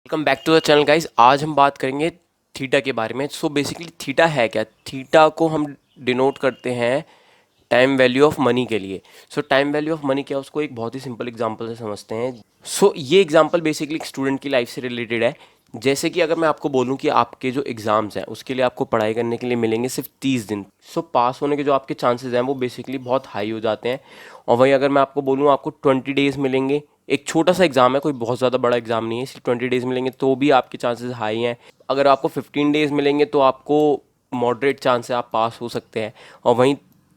Welcome back to the channel guys. आज हम बात करेंगे थीटा के बारे में। सो बेसिकली थीटा है क्या? थीटा को हम डिनोट करते हैं टाइम वैल्यू ऑफ मनी के लिए। सो टाइम वैल्यू ऑफ मनी क्या है, उसको एक बहुत ही सिंपल एग्जांपल से समझते हैं। ये एग्जांपल बेसिकली एक स्टूडेंट की लाइफ से रिलेटेड है। जैसे कि अगर मैं आपको बोलूं कि आपके जो एग्ज़ाम्स हैं उसके लिए आपको पढ़ाई करने के लिए मिलेंगे सिर्फ 30 दिन। पास होने के जो आपके चांसेस हैं वो बेसिकली बहुत हाई हो जाते हैं। और वहीं अगर मैं आपको बोलूँ आपको 20 डेज़ मिलेंगे। एक छोटा सा एग्जाम है, कोई बहुत ज़्यादा बड़ा एग्जाम नहीं है, सिर्फ 20 डेज़ मिलेंगे तो भी आपके चांसेस हाई हैं। अगर आपको 15 डेज़ मिलेंगे तो आपको मॉडरेट चांस है, आप पास हो सकते हैं। और वहीं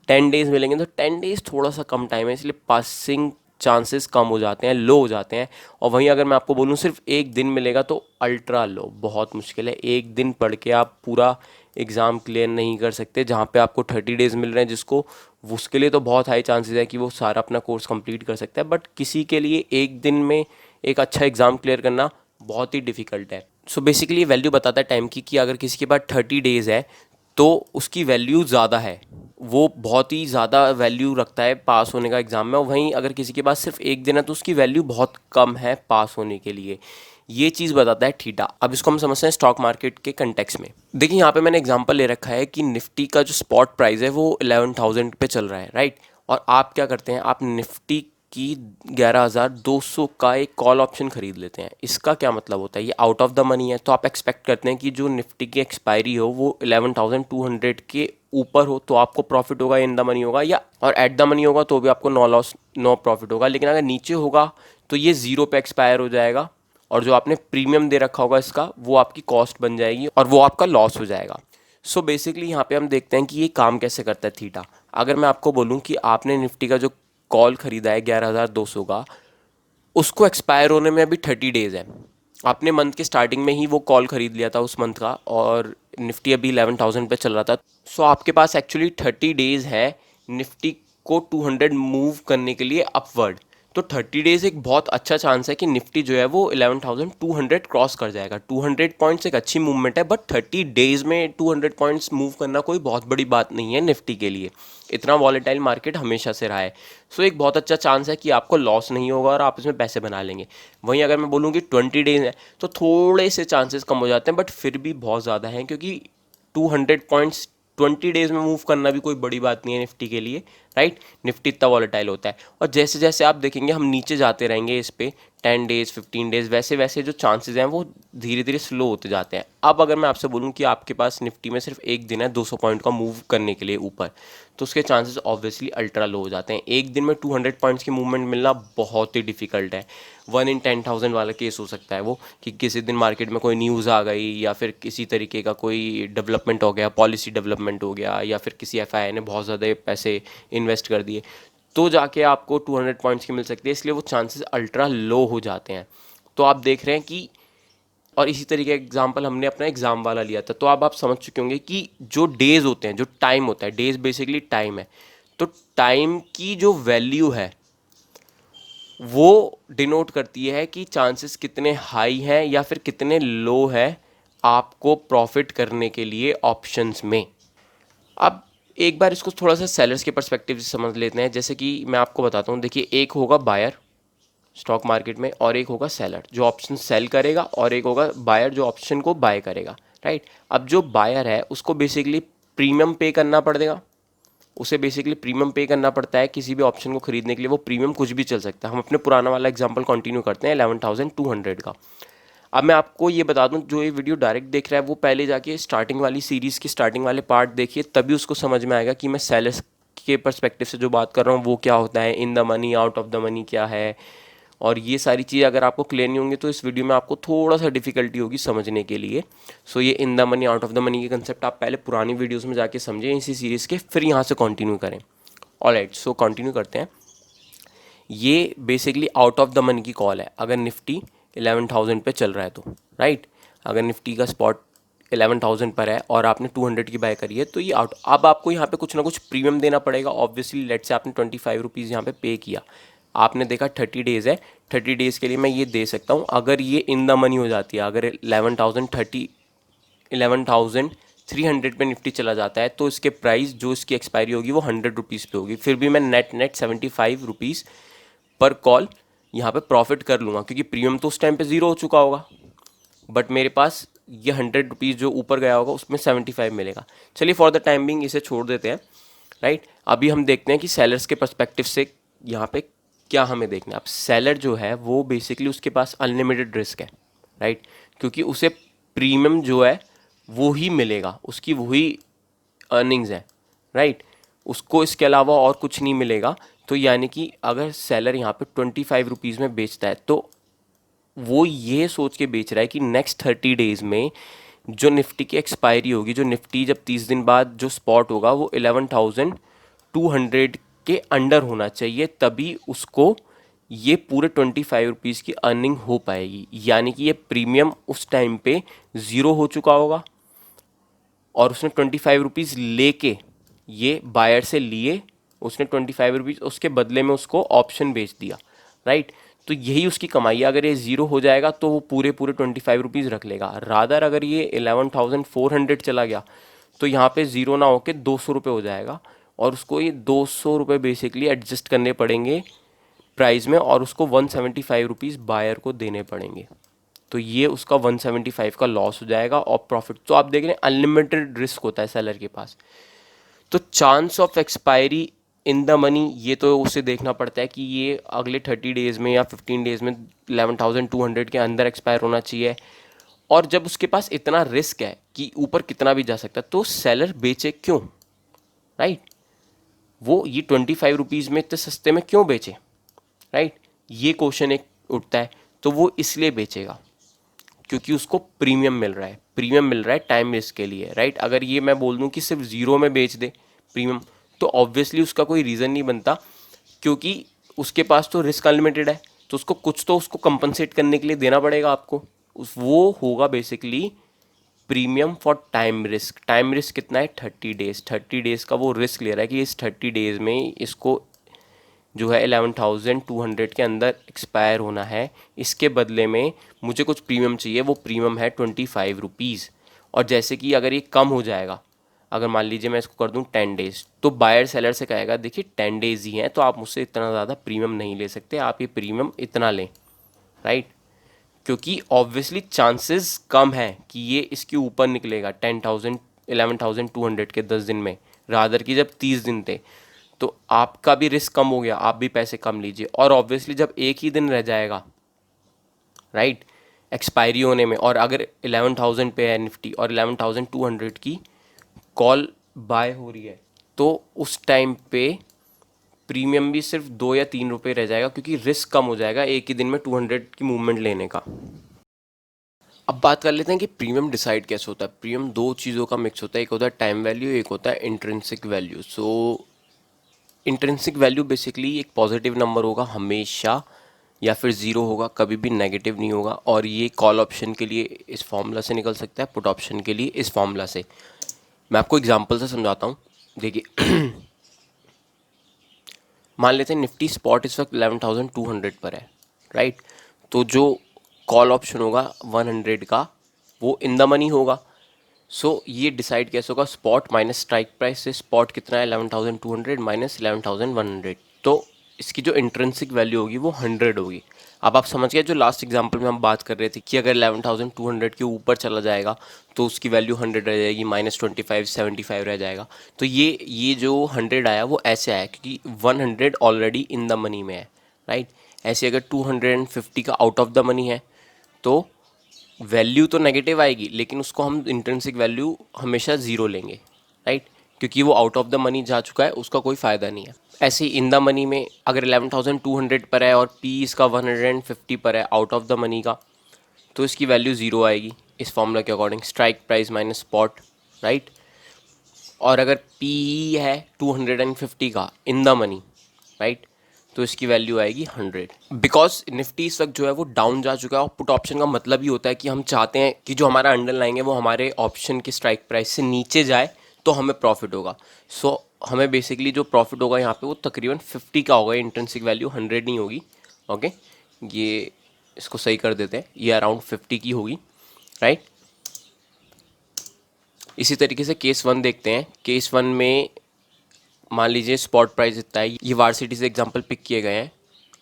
10 डेज़ मिलेंगे तो 10 डेज़ थोड़ा सा कम टाइम है, इसलिए पासिंग चांसेस कम हो जाते हैं, लो हो जाते हैं। और वहीं अगर मैं आपको बोलूँ सिर्फ एक दिन मिलेगा तो अल्ट्रा लो, बहुत मुश्किल है। एक दिन पढ़ के आप पूरा एग्ज़ाम क्लियर नहीं कर सकते। जहाँ पे आपको 30 डेज़ मिल रहे हैं जिसको, उसके लिए तो बहुत हाई चांसेस है कि वो सारा अपना कोर्स कंप्लीट कर सकता है। बट किसी के लिए एक दिन में एक अच्छा एग्ज़ाम क्लियर करना बहुत ही डिफ़िकल्ट है। बेसिकली ये वैल्यू बताता है टाइम की कि अगर किसी के पास 30 डेज़ है तो उसकी वैल्यू ज़्यादा है, वो बहुत ही ज़्यादा वैल्यू रखता है पास होने का एग्ज़ाम में। और वहीं अगर किसी के पास सिर्फ एक दिन है तो उसकी वैल्यू बहुत कम है पास होने के लिए। ये चीज़ बताता है थीटा। अब इसको हम समझते हैं स्टॉक मार्केट के कंटेक्स में। देखिए यहाँ पे मैंने एग्जांपल ले रखा है कि निफ्टी का जो स्पॉट प्राइस है वो 11,000 पे चल रहा है, राइट। और आप क्या करते हैं, आप निफ्टी की 11,200 का एक कॉल ऑप्शन खरीद लेते हैं। इसका क्या मतलब होता है, ये आउट ऑफ द मनी है तो आप एक्सपेक्ट करते हैं कि जो निफ्टी की एक्सपायरी हो वो 11,200 के ऊपर हो तो आपको प्रॉफिट होगा, इन द मनी होगा, या और एट द मनी होगा तो भी आपको नो लॉस नो प्रॉफिट होगा। लेकिन अगर नीचे होगा तो ये ज़ीरो पे एक्सपायर हो जाएगा और जो आपने प्रीमियम दे रखा होगा इसका वो आपकी कॉस्ट बन जाएगी और वो आपका लॉस हो जाएगा। बेसिकली यहाँ पे हम देखते हैं कि ये काम कैसे करता है थीटा। अगर मैं आपको बोलूँ कि आपने निफ्टी का जो कॉल खरीदा है 11,200 का, उसको एक्सपायर होने में अभी 30 डेज़ है। आपने मंथ के स्टार्टिंग में ही वो कॉल खरीद लिया था उस मंथ का और निफ्टी अभी 11,000 पे चल रहा था। आपके पास एक्चुअली 30 डेज़ है निफ्टी को 200 मूव करने के लिए अपवर्ड। तो 30 डेज़ एक बहुत अच्छा चांस है कि निफ्टी जो है वो 11,200 क्रॉस कर जाएगा। 200 पॉइंट्स एक अच्छी मूवमेंट है, बट 30 डेज़ में 200 पॉइंट्स मूव करना कोई बहुत बड़ी बात नहीं है निफ्टी के लिए। इतना वॉलेटाइल मार्केट हमेशा से रहा है। एक बहुत अच्छा चांस है कि आपको लॉस नहीं होगा और आप इसमें पैसे बना लेंगे। वहीं अगर मैं बोलूँ कि 20 डेज है तो थोड़े से चांसेस कम हो जाते हैं, बट फिर भी बहुत ज़्यादा हैं, क्योंकि 200 पॉइंट्स 20 डेज में मूव करना भी कोई बड़ी बात नहीं है निफ्टी के लिए, राइट। निफ्टी इतना वॉलेटाइल होता है और जैसे जैसे आप देखेंगे हम नीचे जाते रहेंगे इस पे 10 डेज 15 डेज, वैसे वैसे जो चांसेस हैं वो धीरे धीरे स्लो होते जाते हैं। अब अगर मैं आपसे बोलूँ कि आपके पास निफ्टी में सिर्फ एक दिन है 200 पॉइंट का मूव करने के लिए ऊपर, तो उसके चांसेस ऑब्वियसली अल्ट्रा लो हो जाते हैं। एक दिन में 200 पॉइंट्स की मूवमेंट मिलना बहुत ही डिफिकल्ट है। 1 in 10,000 वाला केस हो सकता है वो, कि किसी दिन मार्केट में कोई न्यूज़ आ गई या फिर किसी तरीके का कोई डेवलपमेंट हो गया, पॉलिसी डेवलपमेंट हो गया, या फिर किसी एफआईआई ने बहुत ज़्यादा पैसे इन्वेस्ट कर दिए, तो जाके आपको 200 पॉइंट्स की मिल सकती है। इसलिए वो चांसेस अल्ट्रा लो हो जाते हैं। तो आप देख रहे हैं कि, और इसी तरीके का एग्जाम्पल हमने अपना एग्ज़ाम वाला लिया था, तो अब आप समझ चुके होंगे कि जो डेज़ होते हैं, जो टाइम होता है, डेज़ बेसिकली टाइम है, तो टाइम की जो वैल्यू है वो डिनोट करती है कि चांसेस कितने हाई हैं या फिर कितने लो है आपको प्रॉफिट करने के लिए ऑप्शंस में। अब एक बार इसको थोड़ा सा सेलर्स के पर्सपेक्टिव से समझ लेते हैं। जैसे कि मैं आपको बताता हूँ, देखिए एक होगा बायर स्टॉक मार्केट में और एक होगा सेलर जो ऑप्शन सेल करेगा, और एक होगा बायर जो ऑप्शन को बाय करेगा, राइट। अब जो बायर है उसको बेसिकली प्रीमियम पे करना पड़ेगा, उसे बेसिकली प्रीमियम पे करना पड़ता है किसी भी ऑप्शन को खरीदने के लिए। वो प्रीमियम कुछ भी चल सकता है। हम अपने पुराना वाला एग्जांपल कंटिन्यू करते हैं 11,200 का। अब मैं आपको ये बता दूं, जो ये वीडियो डायरेक्ट देख रहा है वो पहले जाके स्टार्टिंग वाली सीरीज़ के स्टार्टिंग वाले पार्ट देखिए, तभी उसको समझ में आएगा कि मैं सेलर्स के पर्सपेक्टिव से जो बात कर रहा हूँ वो क्या होता है, in the money out of the money क्या है, और ये सारी चीज़ अगर आपको क्लियर नहीं होंगी तो इस वीडियो में आपको थोड़ा सा डिफिकल्टी होगी समझने के लिए। ये in the money out of the money के कंसेप्ट आप पहले पुरानी वीडियोस में जाके समझें इसी सीरीज़ के, फिर यहाँ से कंटिन्यू करें। ऑलराइट, कंटिन्यू करते हैं। ये basically out of the money की कॉल है अगर निफ्टी 11,000 पे चल रहा है तो, राइट। अगर निफ्टी का स्पॉट 11,000 पर है और आपने 200 की बाय करी है तो ये आउट। अब आपको यहाँ पे कुछ ना कुछ प्रीमियम देना पड़ेगा ऑब्वियसली। लेट से आपने 25 रुपीज़ यहाँ पे पे किया, आपने देखा 30 डेज़ है, 30 डेज़ के लिए मैं ये दे सकता हूँ। अगर ये इन द मनी हो जाती है, अगर 11,300 पे निफ्टी चला जाता है तो इसके प्राइस जो इसकी एक्सपायरी होगी वो 100 रुपीज़ पे होगी। फिर भी मैं नेट नेट 75 रुपीज़ पर कॉल यहाँ पे प्रॉफिट कर लूँगा, क्योंकि प्रीमियम तो उस टाइम पे ज़ीरो हो चुका होगा। बट मेरे पास ये 100 रुपीज़ जो ऊपर गया होगा उसमें 75 मिलेगा। चलिए फॉर द टाइम बिंग इसे छोड़ देते हैं, राइट। अभी हम देखते हैं कि सेलर्स के पर्सपेक्टिव से यहाँ पे क्या हमें देखना है। अब सेलर जो है वो बेसिकली उसके पास अनलिमिटेड रिस्क है, राइट, क्योंकि उसे प्रीमियम जो है वो ही मिलेगा, उसकी वही अर्निंग्स है, राइट, उसको इसके अलावा और कुछ नहीं मिलेगा। तो यानी कि अगर सेलर यहाँ पे 25 रुपीज़ में बेचता है तो वो ये सोच के बेच रहा है कि नेक्स्ट 30 डेज में जो निफ्टी की एक्सपायरी होगी, जो निफ्टी जब 30 दिन बाद जो स्पॉट होगा वो 11,200 के अंडर होना चाहिए, तभी उसको ये पूरे 25 रुपीज़ की अर्निंग हो पाएगी। यानी कि ये प्रीमियम उस टाइम पे ज़ीरो हो चुका होगा और उसने 25 रुपीज़ लेके ये बायर से लिए, उसने 25 रुपीज़ उसके बदले में उसको ऑप्शन बेच दिया, राइट। तो यही उसकी कमाई है। अगर ये ज़ीरो हो जाएगा तो वो पूरे पूरे 25 रुपीज़ रख लेगा। रादर अगर ये 11,400 चला गया तो यहाँ पे ज़ीरो ना होके 200 रुपये हो जाएगा और उसको ये 200 रुपये बेसिकली एडजस्ट करने पड़ेंगे प्राइस में और उसको 175 रुपीज़ बायर को देने पड़ेंगे। तो ये उसका 175 का लॉस हो जाएगा और प्रॉफिट तो आप देख रहे हैं अनलिमिटेड रिस्क होता है सेलर के पास। तो chance of expiry in the money ये तो उसे देखना पड़ता है कि ये अगले 30 डेज में या 15 डेज में 11,200 के अंदर एक्सपायर होना चाहिए। और जब उसके पास इतना रिस्क है कि ऊपर कितना भी जा सकता है तो सेलर बेचे क्यों, राइट। वो ये 25 रुपीज़ में इतने सस्ते में क्यों बेचे, राइट, ये क्वेश्चन एक उठता है। तो वो इसलिए बेचेगा क्योंकि उसको प्रीमियम मिल रहा है, प्रीमियम मिल रहा है टाइम रिस्क के लिए, राइट। अगर ये मैं बोल दूं कि सिर्फ ज़ीरो में बेच दे प्रीमियम तो ऑब्वियसली उसका कोई रीज़न नहीं बनता, क्योंकि उसके पास तो रिस्क अनलिमिटेड है, तो उसको कुछ तो उसको कंपनसेट करने के लिए देना पड़ेगा आपको। उस वो होगा basically premium for time risk. Time risk कितना है 30 डेज, 30 डेज का वो रिस्क ले रहा है कि इस 30 डेज में इसको जो है 11,200 के अंदर एक्सपायर होना है, इसके बदले में मुझे कुछ प्रीमियम चाहिए, वो प्रीमियम है 25 रुपीज़। और जैसे कि अगर ये कम हो जाएगा, अगर मान लीजिए मैं इसको कर दूं 10 डेज, तो बायर सेलर से कहेगा देखिए 10 डेज ही हैं तो आप मुझसे इतना ज़्यादा प्रीमियम नहीं ले सकते, आप ये प्रीमियम इतना लें, राइट। क्योंकि ऑब्वियसली चांसेस कम है कि ये इसके ऊपर निकलेगा 10,000 11,200 के 10 दिन में, रादर की जब 30 दिन थे तो आपका भी रिस्क कम हो गया, आप भी पैसे कम लीजिए। और ऑब्वियसली जब एक ही दिन रह जाएगा, राइट, एक्सपायरी होने में, और अगर 11,000 पे है निफ्टी और 11,200 की कॉल बाय हो रही है तो उस टाइम पे प्रीमियम भी सिर्फ 2 या 3 रुपये रह जाएगा, क्योंकि रिस्क कम हो जाएगा एक ही दिन में 200 की मूवमेंट लेने का। अब बात कर लेते हैं कि प्रीमियम डिसाइड कैसे होता है। प्रीमियम दो चीज़ों का मिक्स होता है, एक होता है टाइम वैल्यू, एक होता है इंट्रिंसिक वैल्यू। सो इंट्रिंसिक वैल्यू बेसिकली एक पॉजिटिव नंबर होगा हमेशा, या फिर ज़ीरो होगा, कभी भी नेगेटिव नहीं होगा। और ये कॉल ऑप्शन के लिए इस फॉर्मूला से निकल सकता है, पुट ऑप्शन के लिए इस फॉर्मूला से। मैं आपको एग्जांपल से समझाता हूँ, देखिए मान लेते हैं निफ्टी स्पॉट इस वक्त 11,200 पर है, राइट। तो जो कॉल ऑप्शन होगा 100 का वो इन द मनी होगा। सो ये डिसाइड कैसे होगा, स्पॉट माइनस स्ट्राइक प्राइस से। स्पॉट कितना है 11,200 माइनस 11,100, तो इसकी जो इंट्रिंसिक वैल्यू होगी वो 100 होगी। अब आप समझ गए जो लास्ट एग्जांपल में हम बात कर रहे थे कि अगर 11,200 के ऊपर चला जाएगा तो उसकी वैल्यू 100 रह जाएगी, -25 75 रह जाएगा। तो ये जो 100 आया वो ऐसे आया क्योंकि 100 ऑलरेडी इन द मनी में है, राइट। ऐसे अगर 250 का आउट ऑफ द मनी है तो वैल्यू तो नेगेटिव आएगी, लेकिन उसको हम इंट्रिंसिक वैल्यू हमेशा ज़ीरो लेंगे, राइट, क्योंकि वो आउट ऑफ द मनी जा चुका है, उसका कोई फ़ायदा नहीं है। ऐसे ही इन द मनी में अगर 11,200 पर है और पी इसका 150 पर है आउट ऑफ द मनी का, तो इसकी वैल्यू ज़ीरो आएगी इस फॉर्मूला के according, strike price minus spot, right. और अगर पी है 250 का इन द मनी, राइट, तो इसकी वैल्यू आएगी 100। बिकॉज निफ्टी इस वक्त जो है वो डाउन जा चुका है और पुट ऑप्शन का मतलब ही होता है कि हम चाहते हैं कि जो हमारा अंडरलाइन है वो हमारे ऑप्शन के स्ट्राइक प्राइस से नीचे जाए तो हमें प्रॉफिट होगा। सो हमें बेसिकली जो प्रॉफिट होगा यहाँ पे वो तकरीबन 50 का होगा, इंट्रिंसिक वैल्यू 100 नहीं होगी। ओके, ये इसको सही कर देते हैं, ये अराउंड 50 की होगी, राइट। इसी तरीके से केस वन देखते हैं। केस वन में मान लीजिए स्पॉट प्राइस इतना है, ये वार्सिटी से एग्जांपल पिक किए गए हैं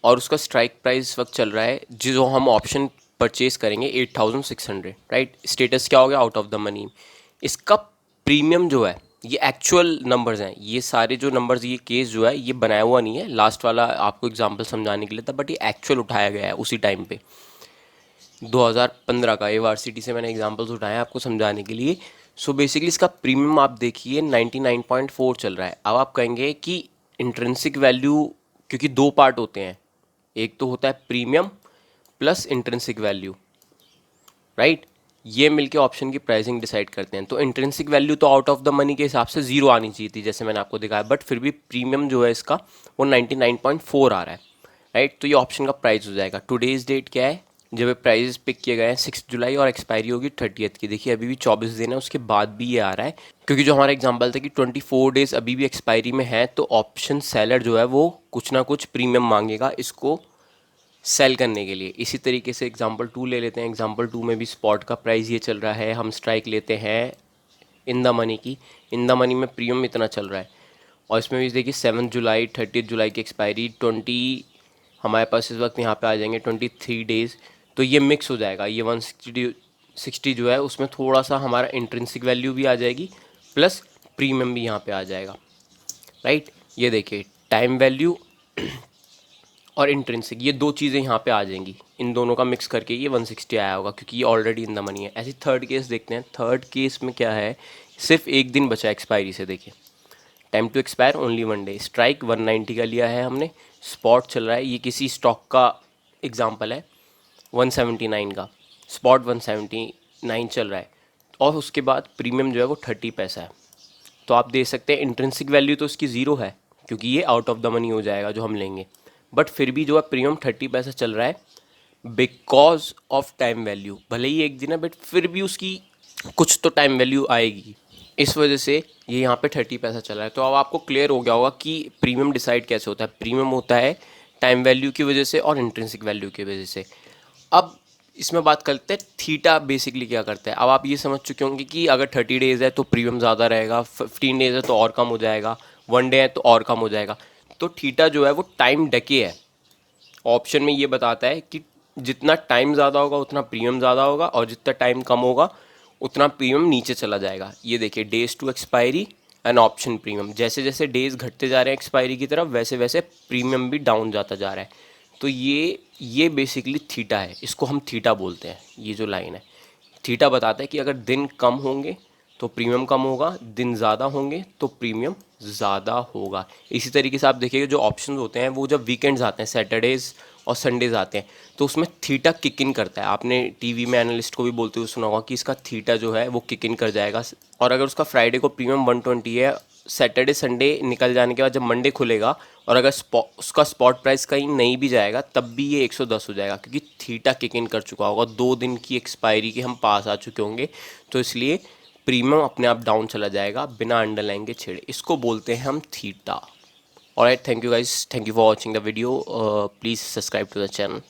और उसका स्ट्राइक प्राइस इस वक्त चल रहा है जो हम ऑप्शन परचेज करेंगे 8600, राइट। स्टेटस क्या हो गया, आउट ऑफ द मनी। इसका प्रीमियम जो है, ये एक्चुअल नंबर्स हैं, ये सारे जो नंबर्स, ये केस जो है ये बनाया हुआ नहीं है, लास्ट वाला आपको एग्जांपल समझाने के लिए था, बट ये एक्चुअल उठाया गया है उसी टाइम पे 2015 का। ये वार्सिटी से मैंने एग्जांपल्स उठाए हैं आपको समझाने के लिए। सो बेसिकली इसका प्रीमियम आप देखिए 99.4 चल रहा है। अब आप कहेंगे कि इंट्रिंसिक वैल्यू, क्योंकि दो पार्ट होते हैं, एक तो होता है premium plus intrinsic value, right. ये मिलके ऑप्शन की प्राइसिंग डिसाइड करते हैं। तो इंट्रिंसिक वैल्यू तो आउट ऑफ द मनी के हिसाब से जीरो आनी चाहिए थी, जैसे मैंने आपको दिखाया, बट फिर भी प्रीमियम जो है इसका वो 99.4 आ रहा है, राइट। तो ये ऑप्शन का प्राइस हो जाएगा। टुडेज डेट क्या है, जब ये प्राइजेस पिक किए गए हैं 6 जुलाई और एक्सपायरी होगी 30th की। देखिए अभी भी 24 दिन है, उसके बाद भी ये आ रहा है, क्योंकि जो हमारा एग्जांपल था कि 24 डेज अभी भी एक्सपायरी में है, तो ऑप्शन सेलर जो है वो कुछ ना कुछ प्रीमियम मांगेगा इसको सेल करने के लिए। इसी तरीके से एग्जांपल 2 ले लेते हैं। एग्जांपल 2 में भी स्पॉट का प्राइस ये चल रहा है, हम स्ट्राइक लेते हैं इन द मनी की। इन द मनी में प्रीमियम इतना चल रहा है, और इसमें भी देखिए 7 जुलाई 30 जुलाई की एक्सपायरी, 20 हमारे पास इस वक्त यहाँ पे आ जाएंगे 23 डेज़। तो ये मिक्स हो जाएगा, ये 160 जो है उसमें थोड़ा सा हमारा इंट्रिंसिक वैल्यू भी आ जाएगी, प्लस प्रीमियम भी यहाँ पे आ जाएगा, राइट। ये देखिए टाइम वैल्यू और इंट्रिंसिक, ये दो चीज़ें यहाँ पे आ जाएंगी, इन दोनों का मिक्स करके ये 160 आया होगा, क्योंकि ये ऑलरेडी इन द मनी है। ऐसे थर्ड केस देखते हैं। थर्ड केस में क्या है, सिर्फ एक दिन बचा एक्सपायरी से। देखिए time to expire only 1 day, strike 190 का लिया है हमने, स्पॉट चल रहा है, ये किसी स्टॉक का एग्जाम्पल है 179 का, स्पॉट 179 चल रहा है, और उसके बाद प्रीमियम जो है वो 30 पैसा है। तो आप दे सकते हैं इंट्रिंसिक वैल्यू तो इसकी ज़ीरो है, क्योंकि ये आउट ऑफ द मनी हो जाएगा जो हम लेंगे, बट फिर भी जो है प्रीमियम 30 पैसा चल रहा है बिकॉज ऑफ टाइम वैल्यू। भले ही एक दिन है, बट फिर भी उसकी कुछ तो टाइम वैल्यू आएगी, इस वजह से ये यहाँ पे 30 पैसा चल रहा है। तो अब आपको क्लियर हो गया होगा कि प्रीमियम डिसाइड कैसे होता है। प्रीमियम होता है टाइम वैल्यू की वजह से और इंट्रिंसिक वैल्यू की वजह से। अब इसमें बात करते हैं थीटा बेसिकली क्या करता है। अब आप ये समझ चुके होंगे कि अगर 30 डेज़ है तो प्रीमियम ज़्यादा रहेगा, 15 डेज़ है तो और कम हो जाएगा, 1 डे है तो और कम हो जाएगा। तो थीटा जो है वो टाइम डके है। ऑप्शन में ये बताता है कि जितना टाइम ज़्यादा होगा उतना प्रीमियम ज़्यादा होगा, और जितना टाइम कम होगा उतना प्रीमियम नीचे चला जाएगा। ये देखिए days to expiry and option premium, जैसे जैसे डेज घटते जा रहे हैं एक्सपायरी की तरफ, वैसे वैसे प्रीमियम भी डाउन जाता जा रहा है। तो ये बेसिकली थीटा है, इसको हम थीटा बोलते हैं। ये जो लाइन है थीटा बताता है कि अगर दिन कम होंगे तो प्रीमियम कम होगा, दिन ज़्यादा होंगे तो प्रीमियम ज़्यादा होगा। इसी तरीके से आप देखिएगा जो ऑप्शंस होते हैं वो जब वीकेंड्स आते हैं, सैटरडेज़ और संडेज़ आते हैं, तो उसमें थीटा किक इन करता है। आपने टीवी में एनालिस्ट को भी बोलते हुए सुना होगा कि इसका थीटा जो है वो किक इन कर जाएगा। और अगर उसका फ्राइडे को प्रीमियम 120 है, सैटरडे संडे निकल जाने के बाद जब मंडे खुलेगा और अगर उसका स्पॉट प्राइस कहीं नहीं भी जाएगा तब भी ये 110 हो जाएगा, क्योंकि थीटा किक इन कर चुका होगा, 2 दिन की एक्सपायरी के हम पास आ चुके होंगे। तो इसलिए प्रीमियम अपने आप डाउन चला जाएगा बिना अंडरलाइन के छेड़े। इसको बोलते हैं हम theta. Alright, thank you guys, thank you for watching the video, please subscribe to the channel.